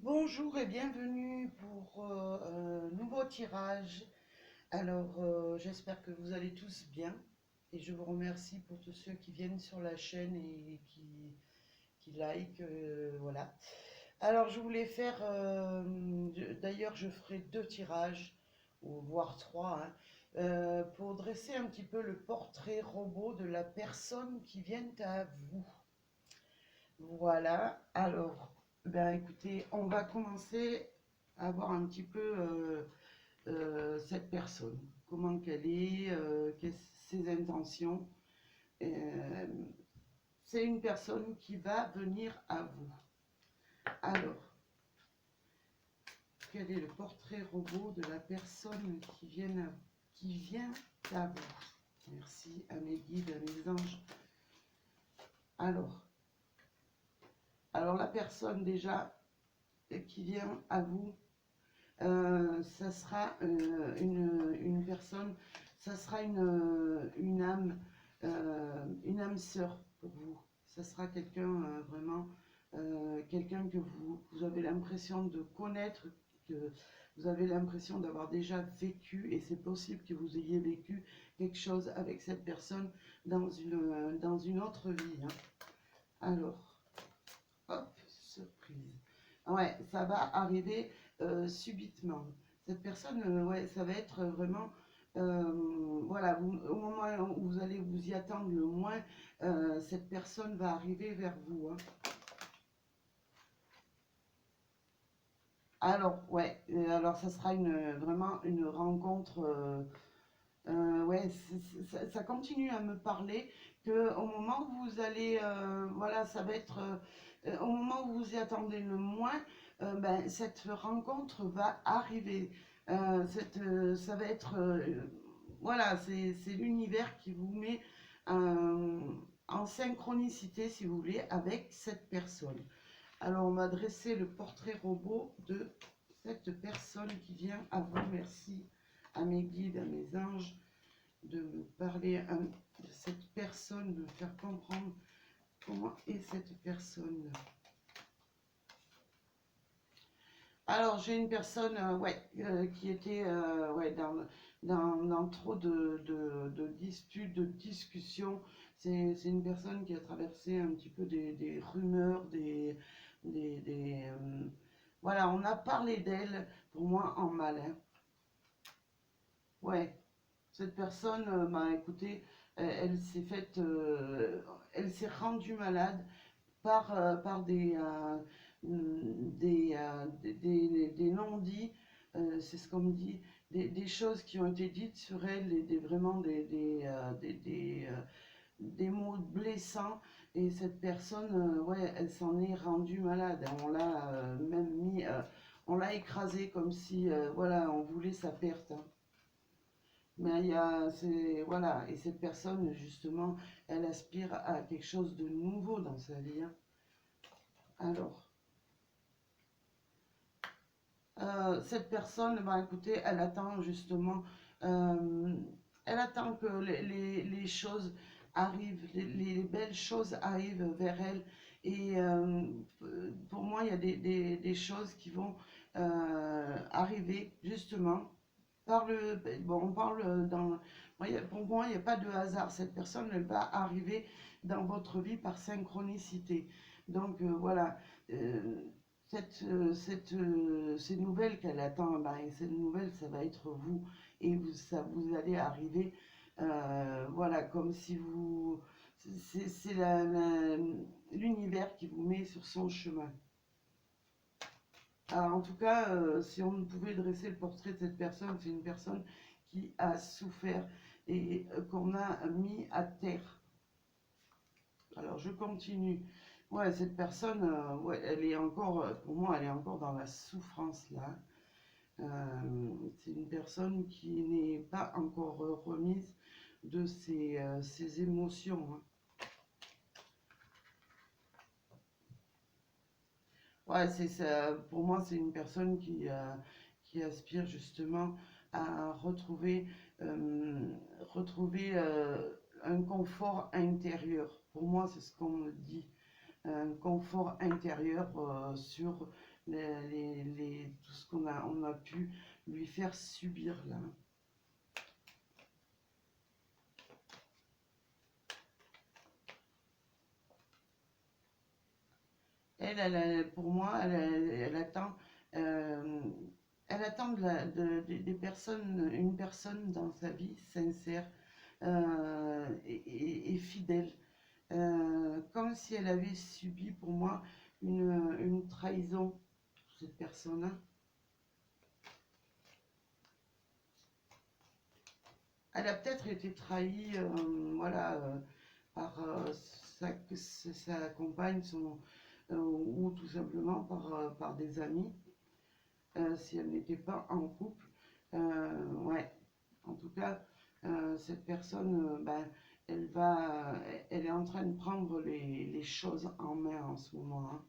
Bonjour et bienvenue pour un nouveau tirage. Alors, j'espère que vous allez tous bien et je vous remercie pour tous ceux qui viennent sur la chaîne et qui like. Voilà. Alors, je voulais faire, d'ailleurs, je ferai deux tirages, ou voire trois, hein, pour dresser un petit peu le portrait robot de la personne qui vient à vous. Voilà, alors, ben écoutez, on va commencer à voir un petit peu cette personne, comment qu'elle est, quelles ses intentions. Euh, c'est une personne qui va venir à vous. Alors, quel est le portrait robot de la personne qui vient à vous? Merci à mes guides, à mes anges. Alors, alors la personne déjà qui vient à vous, ça sera une personne, ça sera une âme sœur pour vous. Ça sera quelqu'un vraiment, quelqu'un que vous avez l'impression de connaître, que vous avez l'impression d'avoir déjà vécu, et c'est possible que vous ayez vécu quelque chose avec cette personne dans une autre vie, hein. Alors, hop, surprise. Ouais, ça va arriver subitement. Cette personne, ouais, ça va être vraiment, voilà, au moment où vous allez vous y attendre le moins, cette personne va arriver vers vous, hein. Alors, ouais, alors ça sera vraiment une rencontre. Ouais, ça continue à me parler que au moment où vous allez, voilà, ça va être au moment où vous y attendez le moins, ben, cette rencontre va arriver. Ça va être, voilà, c'est l'univers qui vous met euh, en synchronicité, si vous voulez, avec cette personne. Alors, on va dresser le portrait robot de cette personne qui vient à vous. Merci à mes guides, à mes anges, de me parler de cette personne, de me faire comprendre comment est cette personne. Alors, j'ai une personne ouais, qui était ouais, dans trop de disputes, de discussions. C'est une personne qui a traversé un petit peu des rumeurs, voilà, on a parlé d'elle, pour moi, en mal, hein. Ouais, cette personne, bah, écoutez, elle s'est faite, elle s'est rendue malade par des non-dits, c'est ce qu'on me dit, des choses qui ont été dites sur elle, et vraiment des mots blessants, et cette personne, ouais, elle s'en est rendue malade. On l'a même mis, on l'a écrasée comme si, voilà, on voulait sa perte, hein. Mais voilà, et cette personne, justement, elle aspire à quelque chose de nouveau dans sa vie, hein. Alors, cette personne, bah, écoutez, elle attend justement, euh, elle attend que les choses arrivent, les belles choses arrivent vers elle. Et pour moi, il y a des choses qui vont arriver justement par le. Bon, on parle dans. Pour moi, il n'y a pas de hasard. Cette personne, elle va arriver dans votre vie par synchronicité. Donc voilà. Euh, ces nouvelles qu'elle attend, ben, ces nouvelles, ça va être vous. Et vous allez arriver, voilà, comme si vous. C'est l'univers qui vous met sur son chemin. Alors, en tout cas, si on pouvait dresser le portrait de cette personne, c'est une personne qui a souffert et qu'on a mis à terre. Alors, je continue. Ouais, cette personne, ouais, elle est encore, pour moi, elle est encore dans la souffrance là. C'est une personne qui n'est pas encore remise de ses émotions, hein. Ouais, c'est ça. Pour moi, c'est une personne qui aspire justement à retrouver un confort intérieur. Pour moi, c'est ce qu'on me dit, un confort intérieur sur tout ce qu'on a pu lui faire subir là. Pour moi, euh, elle attend des personnes, une personne dans sa vie sincère et fidèle. Comme si elle avait subi pour moi une trahison, cette personne-là. Elle a peut-être été trahie, voilà, par sa compagne, ou tout simplement par des amis, si elle n'était pas en couple. Ouais, en tout cas, cette personne, ben, elle va, elle est en train de prendre les choses en main en ce moment, hein.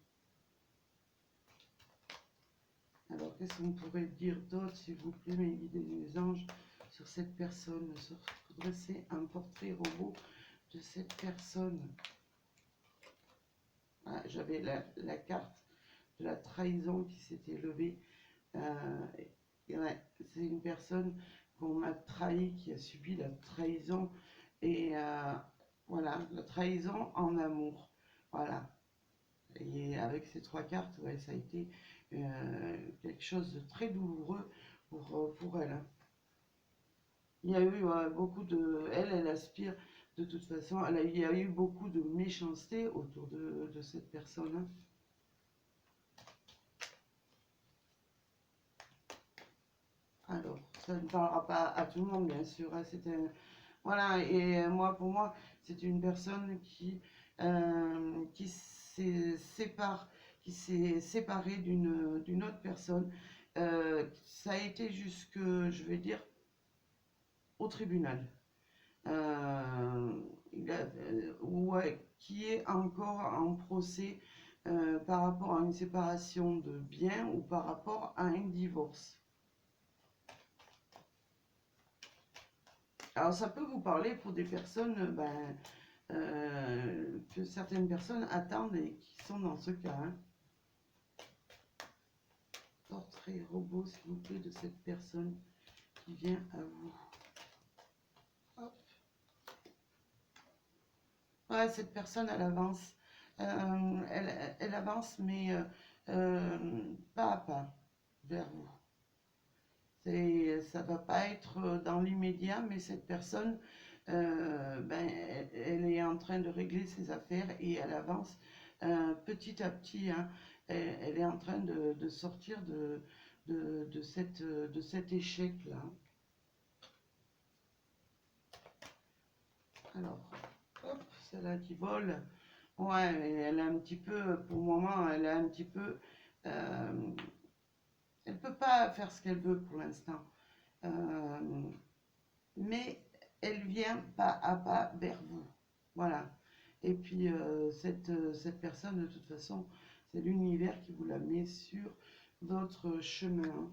Alors, qu'est-ce qu'on pourrait dire d'autre, s'il vous plaît, mes guides et mes anges, sur cette personne, sur dresser un portrait robot de cette personne. Ah, j'avais la carte de la trahison qui s'était levée. Ouais, c'est une personne qu'on m'a trahi, qui a subi la trahison. Et voilà, la trahison en amour. Voilà. Et avec ces trois cartes, ouais, ça a été quelque chose de très douloureux pour elle, hein. Il y a eu beaucoup de... Elle aspire, de toute façon, il y a eu beaucoup de méchanceté autour de cette personne, hein. Alors, ça ne parlera pas à tout le monde, bien sûr, hein. Voilà, et moi, pour moi, c'est une personne qui s'est séparée d'une autre personne. Ça a été jusque, je vais dire, au tribunal. Euh, ouais, qui est encore en procès par rapport à une séparation de biens ou par rapport à un divorce. Alors ça peut vous parler pour des personnes que certaines personnes attendent et qui sont dans ce cas, hein. Portrait robot, s'il vous plaît, de cette personne qui vient à vous. Hop. Ouais, cette personne, elle avance. Elle avance, mais pas à pas vers vous. Ça va pas être dans l'immédiat, mais cette personne, ben, elle est en train de régler ses affaires et elle avance petit à petit, hein. Elle est en train de sortir de cet échec-là. Alors, hop, celle-là qui vole. Ouais, elle a un petit peu, pour le moment, elle a un petit peu... euh, elle peut pas faire ce qu'elle veut pour l'instant. Euh, mais elle vient pas à pas vers vous. Voilà. Et puis cette personne, de toute façon, c'est l'univers qui vous la met sur votre chemin.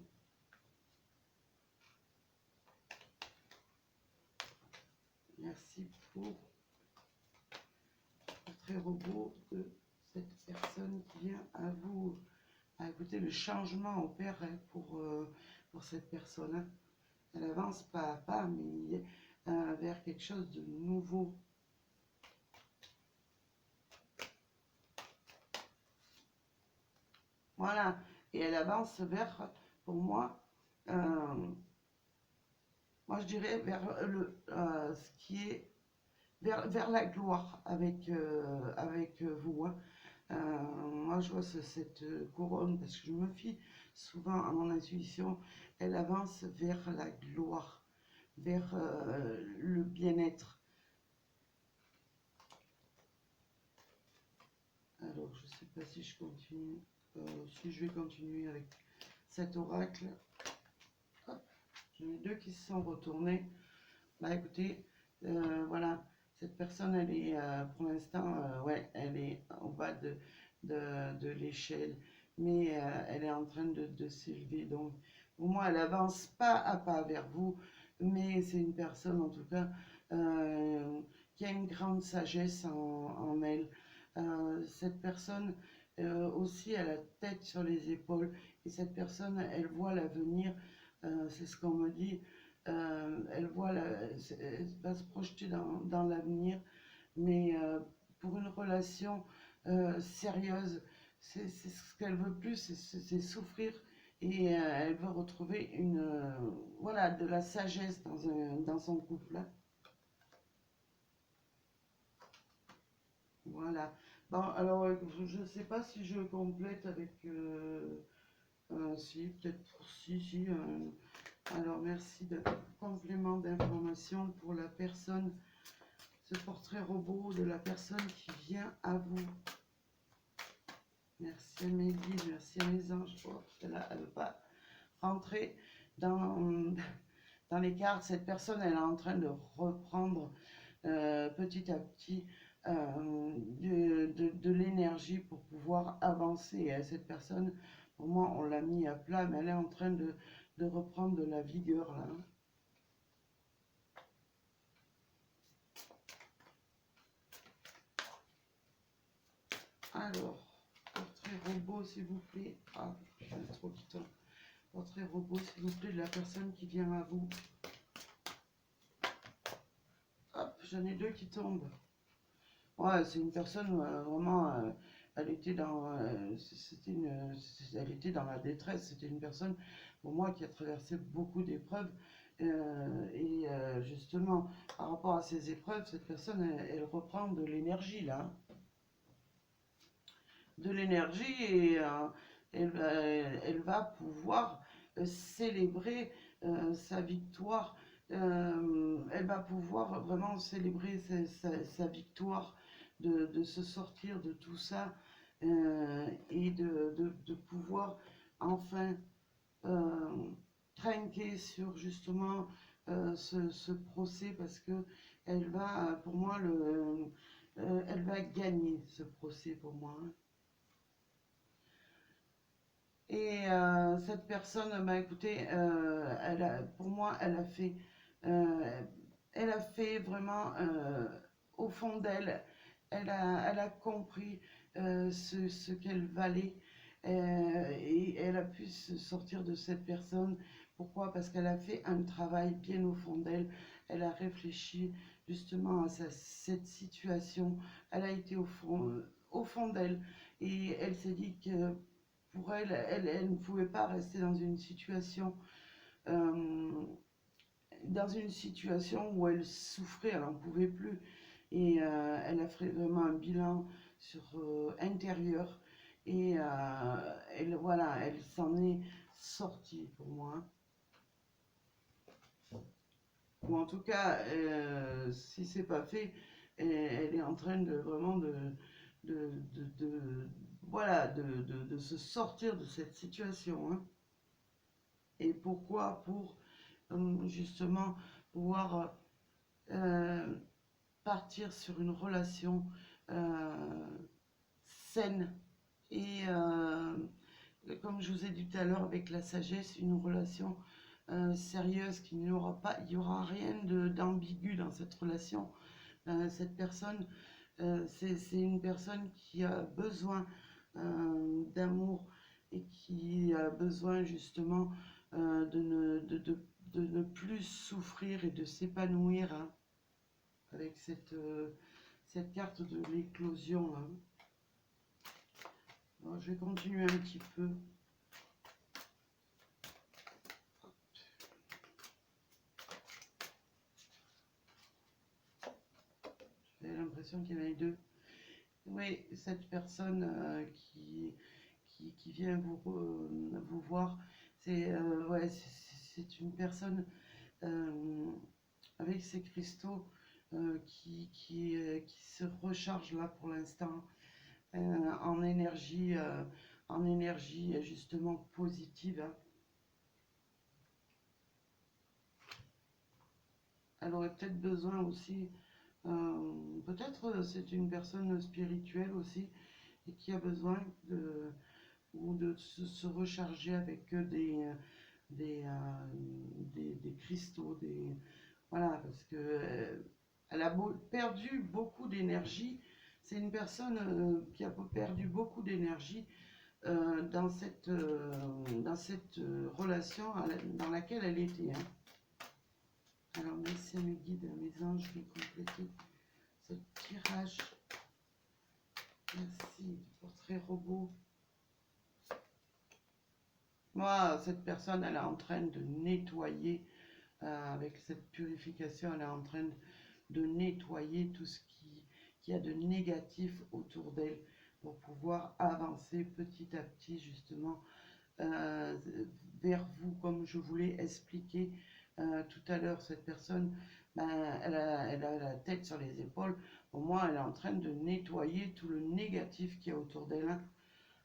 Merci pour le très robot de cette personne qui vient à vous. Ah, écoutez, le changement opère, hein, pour cette personne, hein. Elle avance pas à pas, mais vers quelque chose de nouveau. Voilà. Et elle avance vers, pour moi, je dirais vers ce qui est vers la gloire avec vous, hein. Moi, je vois cette couronne parce que je me fie souvent à mon intuition. Elle avance vers la gloire, vers le bien-être. Alors, je ne sais pas si je continue, si je vais continuer avec cet oracle. Hop, j'en ai deux qui se sont retournés. Bah écoutez, voilà, cette personne, elle est pour l'instant, ouais, elle est au bas de l'échelle, mais elle est en train de s'élever. Donc, pour moi, elle avance pas à pas vers vous, mais c'est une personne, en tout cas, qui a une grande sagesse en elle. Cette personne, aussi à la tête sur les épaules. Et cette personne, elle voit l'avenir, c'est ce qu'on me dit. Elle voit elle va se projeter dans l'avenir, mais pour une relation sérieuse, c'est ce qu'elle veut plus, c'est souffrir. Et elle veut retrouver voilà, de la sagesse dans son couple, hein. Voilà. Bon, alors, je ne sais pas si je complète avec... si, peut-être, si. Alors, merci de complément d'information pour la personne, ce portrait robot de la personne qui vient à vous. Merci à mes guides, merci à mes anges. Oh, là, elle ne veut pas rentrer dans, dans les cartes. Cette personne, elle est en train de reprendre petit à petit de l'énergie pour pouvoir avancer. Et cette personne, pour moi, on l'a mis à plat, mais elle est en train de reprendre de la vigueur là, hein. Alors, portrait robot, s'il vous plaît. Ah, je suis trop quittant. Portrait robot, s'il vous plaît, de la personne qui vient à vous. Hop, j'en ai deux qui tombent. Ouais, c'est une personne vraiment, elle était elle était dans la détresse. C'était une personne, pour moi, qui a traversé beaucoup d'épreuves. Justement, par rapport à ces épreuves, cette personne, elle reprend de l'énergie là, hein. De l'énergie et elle va pouvoir célébrer sa victoire. Elle va pouvoir vraiment célébrer sa victoire de se sortir de tout ça et de pouvoir enfin trinquer sur justement ce procès parce que elle va, pour moi, elle va gagner ce procès pour moi, hein. Et cette personne, bah, écoutez, pour moi, euh, elle a fait vraiment au fond d'elle, elle a compris ce qu'elle valait et elle a pu se sortir de cette personne. Pourquoi? Parce qu'elle a fait un travail bien au fond d'elle. Elle a réfléchi justement à cette situation. Elle a été au fond d'elle et elle s'est dit que pour elle, elle ne pouvait pas rester euh, dans une situation où elle souffrait, elle n'en pouvait plus. Et elle a fait vraiment un bilan sur intérieur. Et voilà, elle s'en est sortie pour moi. Ou en tout cas, si c'est pas fait, elle est en train de vraiment voilà, de se sortir de cette situation, hein. Et pourquoi? Pour justement pouvoir euh, partir sur une relation euh, saine et comme je vous ai dit tout à l'heure avec la sagesse, une relation sérieuse qui n'aura pas, il n'y aura rien d'ambigu dans cette relation. Cette personne, c'est une personne qui a besoin d'amour et qui a besoin justement de ne plus souffrir et de s'épanouir, hein, avec cette carte de l'éclosion, hein. Alors, je vais continuer un petit peu. J'ai l'impression qu'il y en a deux. Oui, cette personne qui vient vous voir, ouais, c'est une personne euh, avec ces cristaux qui se recharge là pour l'instant en énergie justement positive, hein. Elle aurait peut-être besoin aussi, peut-être c'est une personne spirituelle aussi et qui a besoin de se recharger avec des, euh, des cristaux, voilà, parce que elle a perdu beaucoup d'énergie C'est une personne qui a perdu beaucoup d'énergie dans cette relation dans laquelle elle était. Hein. Alors, merci à mes guides, à mes anges, je vais compléter ce tirage. Merci, portrait robot. Moi, cette personne, elle est en train de nettoyer, avec cette purification, elle est en train de nettoyer tout ce qui y a de négatif autour d'elle pour pouvoir avancer petit à petit, justement, euh, vers vous, comme je vous l'ai expliqué tout à l'heure. Cette personne, ben, elle a la tête sur les épaules. Pour moi, elle est en train de nettoyer tout le négatif qu'il y a autour d'elle. Hein.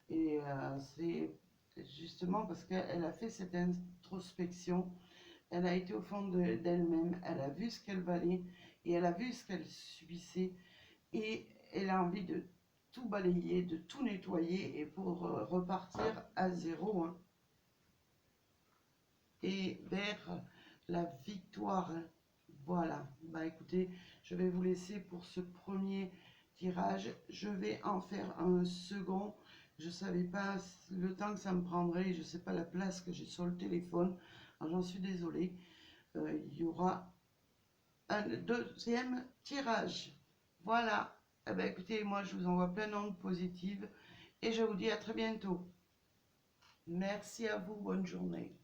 Et c'est justement parce qu'elle a fait cette introspection, elle a été au fond d'elle-même, elle a vu ce qu'elle valait et elle a vu ce qu'elle subissait et elle a envie de tout balayer, de tout nettoyer et pour repartir à zéro. Hein. Et vers la victoire. Hein. Voilà, bah écoutez, je vais vous laisser pour ce premier tirage. Je vais en faire un second. Je ne savais pas le temps que ça me prendrait, je ne sais pas la place que j'ai sur le téléphone. J'en suis désolée. Il y aura un deuxième tirage. Voilà. Eh ben, écoutez, moi je vous envoie plein d'ondes positives et je vous dis à très bientôt. Merci à vous, bonne journée.